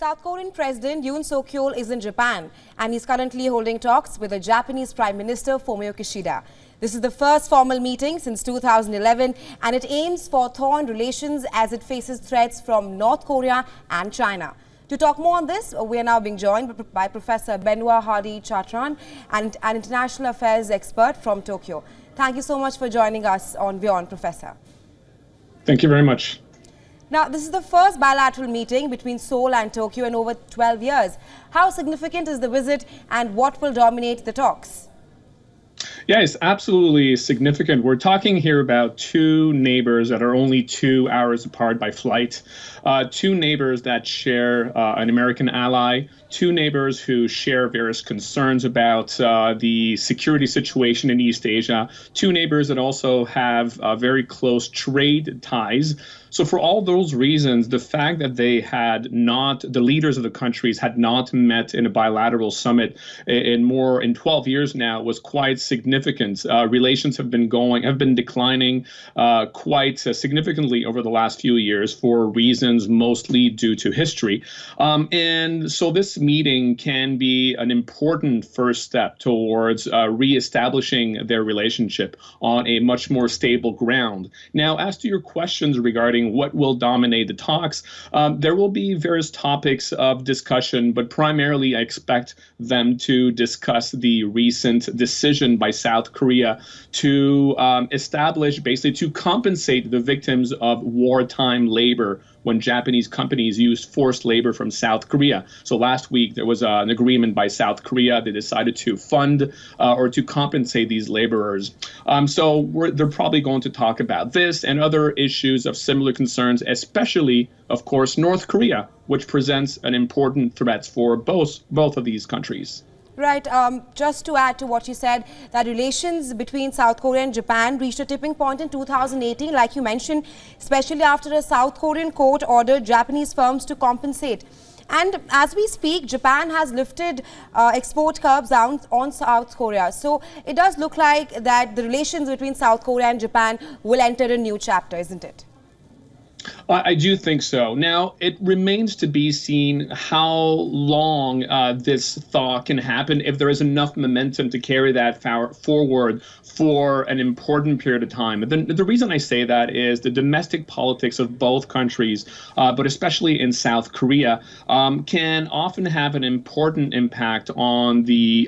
South Korean President Yoon Suk Yeol is in Japan and he's currently holding talks with the Japanese Prime Minister Fumo Kishida. This is the first formal meeting since 2011 and it aims for thaw in relations as it faces threats from North Korea and China. To talk more on this, we are now being joined by Professor Benoit Hardy Chartrand, and an international affairs expert from Tokyo. Thank you so much for joining us on WION, Professor. Thank you very much. Now, this is the first bilateral meeting between Seoul and Tokyo in over 12 years. How significant is the visit and what will dominate the talks? Yeah, it's absolutely significant. We're talking here about two neighbors that are only 2 hours apart by flight, two neighbors that share an American ally, two neighbors who share various concerns about the security situation in East Asia, two neighbors that also have very close trade ties. So for all those reasons, the fact that the leaders of the countries had not met in a bilateral summit in 12 years now was quite significant. Relations have been declining quite significantly over the last few years for reasons mostly due to history. And so this meeting can be an important first step towards reestablishing their relationship on a much more stable ground. Now, as to your questions regarding what will dominate the talks, there will be various topics of discussion, but primarily I expect them to discuss the recent decision by South Korea to to compensate the victims of wartime labor when Japanese companies used forced labor from South Korea. So last week, there was an agreement by South Korea. They decided to fund or to compensate these laborers. They're probably going to talk about this and other issues of similar concerns, especially, of course, North Korea, which presents an important threat for both of these countries. Right. Just to add to what you said, that relations between South Korea and Japan reached a tipping point in 2018, like you mentioned, especially after a South Korean court ordered Japanese firms to compensate. And as we speak, Japan has lifted export curbs on South Korea. So it does look like that the relations between South Korea and Japan will enter a new chapter, isn't it? I do think so. Now, it remains to be seen how long this thaw can happen, if there is enough momentum to carry that forward for an important period of time. The reason I say that is the domestic politics of both countries, but especially in South Korea, can often have an important impact on the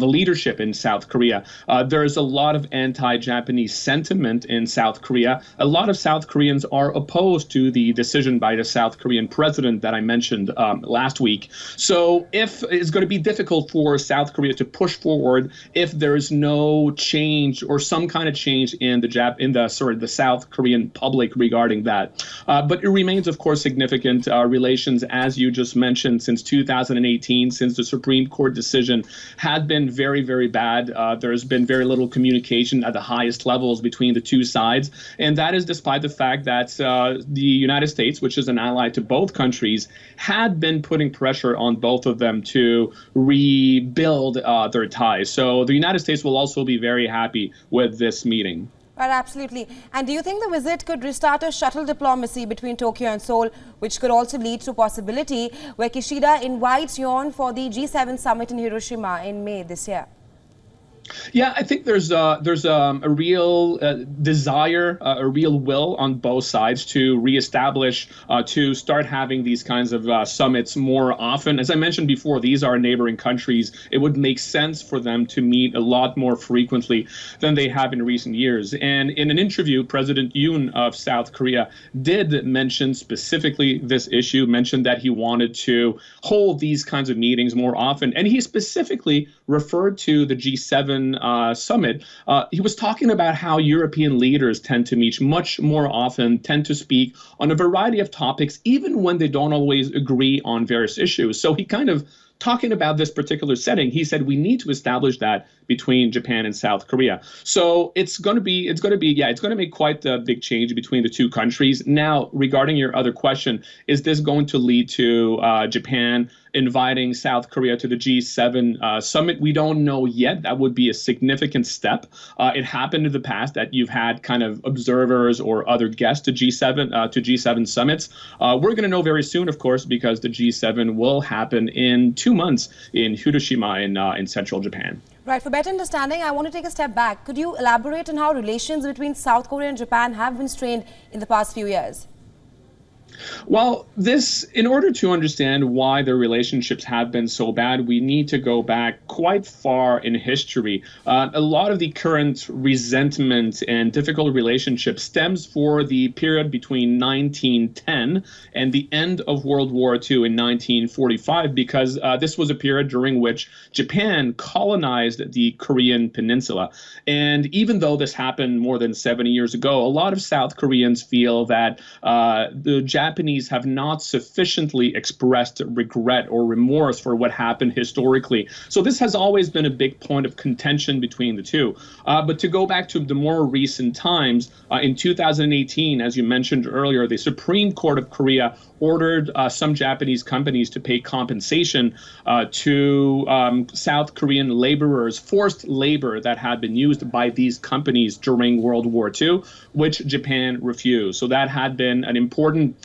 leadership in South Korea. There is a lot of anti-Japanese sentiment in South Korea. A lot of South Koreans are opposed to the decision by the South Korean president that I mentioned last week. So if it's going to be difficult for South Korea to push forward if there is no change or some kind of change in the South Korean public regarding that. But it remains, of course, significant. Relations, as you just mentioned, since 2018, since the Supreme Court decision, had been very, very bad. There has been very little communication at the highest levels between the two sides. And that is despite the fact that the United States, which is an ally to both countries, had been putting pressure on both of them to rebuild their ties. So the United States will also be very happy with this meeting. Right, absolutely. And do you think the visit could restart a shuttle diplomacy between Tokyo and Seoul, which could also lead to a possibility where Kishida invites Yoon for the G7 summit in Hiroshima in May this year? Yeah, I think there's a real desire, a real will on both sides to reestablish, to start having these kinds of summits more often. As I mentioned before, these are neighboring countries. It would make sense for them to meet a lot more frequently than they have in recent years. And in an interview, President Yoon of South Korea did mention specifically this issue, mentioned that he wanted to hold these kinds of meetings more often. And he specifically referred to the G7 summit. He was talking about how European leaders tend to meet much more often, tend to speak on a variety of topics, even when they don't always agree on various issues. So he kind of talking about this particular setting, he said we need to establish that between Japan and South Korea. So it's going to make quite a big change between the two countries. Now, regarding your other question, is this going to lead to Japan inviting South Korea to the G7 summit? We don't know yet. That would be a significant step. It happened in the past that you've had kind of observers or other guests to G7 summits. We're going to know very soon, of course, because the G7 will happen in 2 months in Hiroshima in central Japan. Right. For better understanding, I want to take a step back. Could you elaborate on how relations between South Korea and Japan have been strained in the past few years? Well, in order to understand why their relationships have been so bad, we need to go back quite far in history. A lot of the current resentment and difficult relationship stems for the period between 1910 and the end of World War II in 1945, because this was a period during which Japan colonized the Korean peninsula. And even though this happened more than 70 years ago, a lot of South Koreans feel that the Japanese have not sufficiently expressed regret or remorse for what happened historically. So this has always been a big point of contention between the two. But to go back to the more recent times, in 2018, as you mentioned earlier, the Supreme Court of Korea ordered some Japanese companies to pay compensation to South Korean laborers, forced labor that had been used by these companies during World War II, which Japan refused. So that had been an important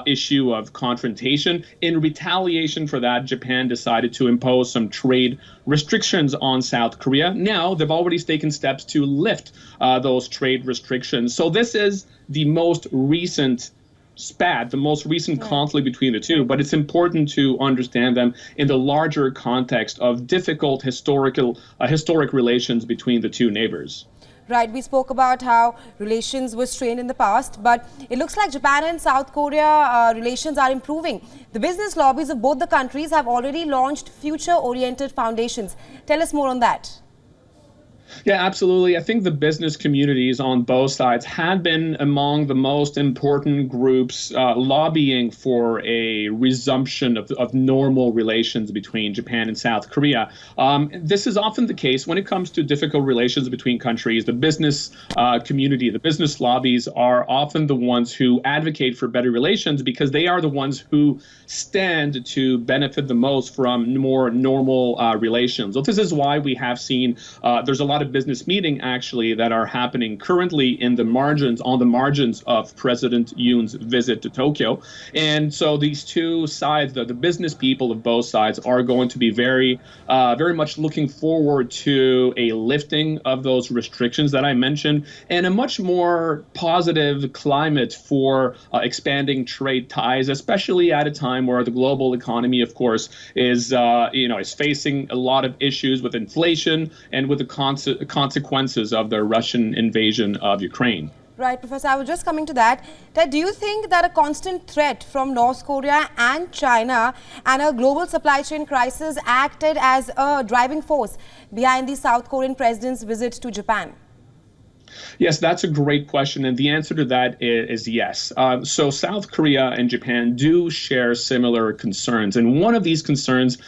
issue of confrontation. In retaliation for that, Japan decided to impose some trade restrictions on South Korea. Now, they've already taken steps to lift those trade restrictions. So this is the most recent spat, the most recent conflict between the two, but it's important to understand them in the larger context of difficult historic relations between the two neighbors. Right, we spoke about how relations were strained in the past, but it looks like Japan and South Korea relations are improving. The business lobbies of both the countries have already launched future-oriented foundations. Tell us more on that. Yeah, absolutely. I think the business communities on both sides had been among the most important groups lobbying for a resumption of normal relations between Japan and South Korea. This is often the case when it comes to difficult relations between countries. The business community, the business lobbies are often the ones who advocate for better relations because they are the ones who stand to benefit the most from more normal relations. So this is why we have seen there's a lot of business meeting actually that are happening currently on the margins of President Yoon's visit to Tokyo. And so these two sides, the business people of both sides, are going to be very much looking forward to a lifting of those restrictions that I mentioned and a much more positive climate for expanding trade ties, especially at a time where the global economy, of course, is facing a lot of issues with inflation and with the consequences of the Russian invasion of Ukraine. Right, Professor, I was just coming to that. Ted, do you think that a constant threat from North Korea and China and a global supply chain crisis acted as a driving force behind the South Korean president's visit to Japan? Yes, that's a great question. And the answer to that is yes. So South Korea and Japan do share similar concerns. And one of these concerns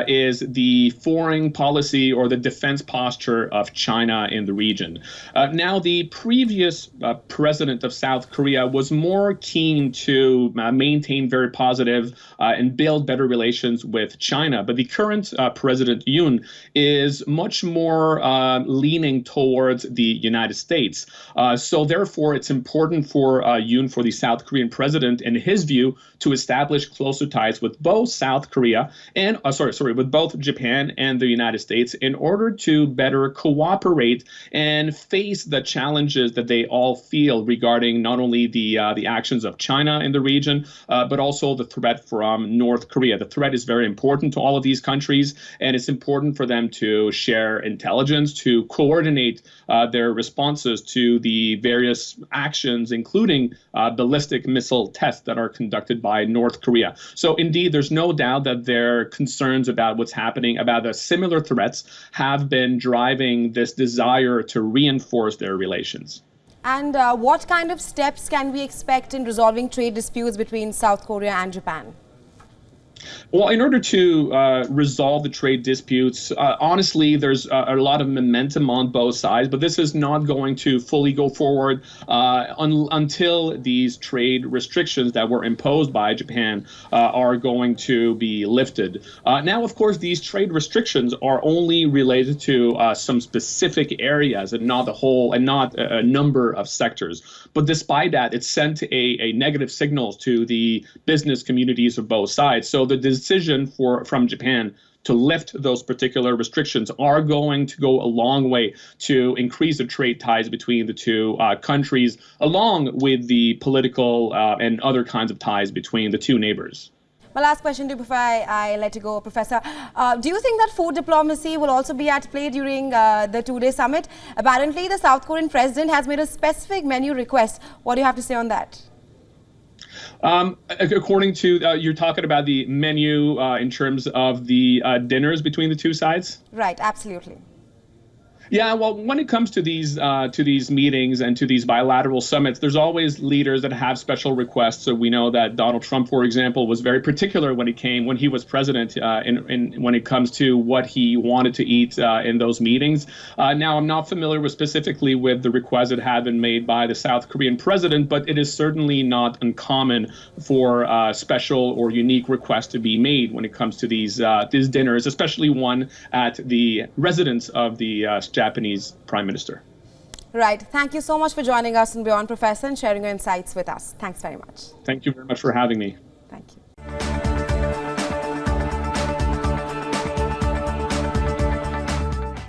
is the foreign policy or the defense posture of China in the region. Now, the previous president of South Korea was more keen to maintain very positive and build better relations with China. But the current President Yoon is much more leaning towards the United States. So therefore, it's important for Yoon, for the South Korean president, in his view, to establish closer ties with both South Korea and with both Japan and the United States in order to better cooperate and face the challenges that they all feel regarding not only the actions of China in the region, but also the threat from North Korea. The threat is very important to all of these countries, and it's important for them to share intelligence, to coordinate their responses to the various actions, including ballistic missile tests that are conducted by North Korea. So indeed, there's no doubt that their concerns about what's happening, about the similar threats, have been driving this desire to reinforce their relations. And what kind of steps can we expect in resolving trade disputes between South Korea and Japan? Well, in order to resolve the trade disputes, honestly, there's a lot of momentum on both sides, but this is not going to fully go forward until these trade restrictions that were imposed by Japan are going to be lifted. Now, of course, these trade restrictions are only related to some specific areas and not the whole, and not a number of sectors. But despite that, it sent a negative signals to the business communities of both sides. So the decision from Japan to lift those particular restrictions are going to go a long way to increase the trade ties between the two countries, along with the political and other kinds of ties between the two neighbors. My last question to you before I let you go, Professor. Do you think that food diplomacy will also be at play during the two-day summit? Apparently, the South Korean president has made a specific menu request. What do you have to say on that? According to, you're talking about the menu in terms of the dinners between the two sides? Right, absolutely. Yeah, well, when it comes to these meetings and to these bilateral summits, there's always leaders that have special requests. So we know that Donald Trump, for example, was very particular when he was president, when it comes to what he wanted to eat in those meetings. Now, I'm not familiar specifically with the requests that have been made by the South Korean president, but it is certainly not uncommon for special or unique requests to be made when it comes to these dinners, especially one at the residence of the Japanese Prime Minister. Right. Thank you so much for joining us on Beyond, Professor, and sharing your insights with us. Thanks very much. Thank you very much for having me.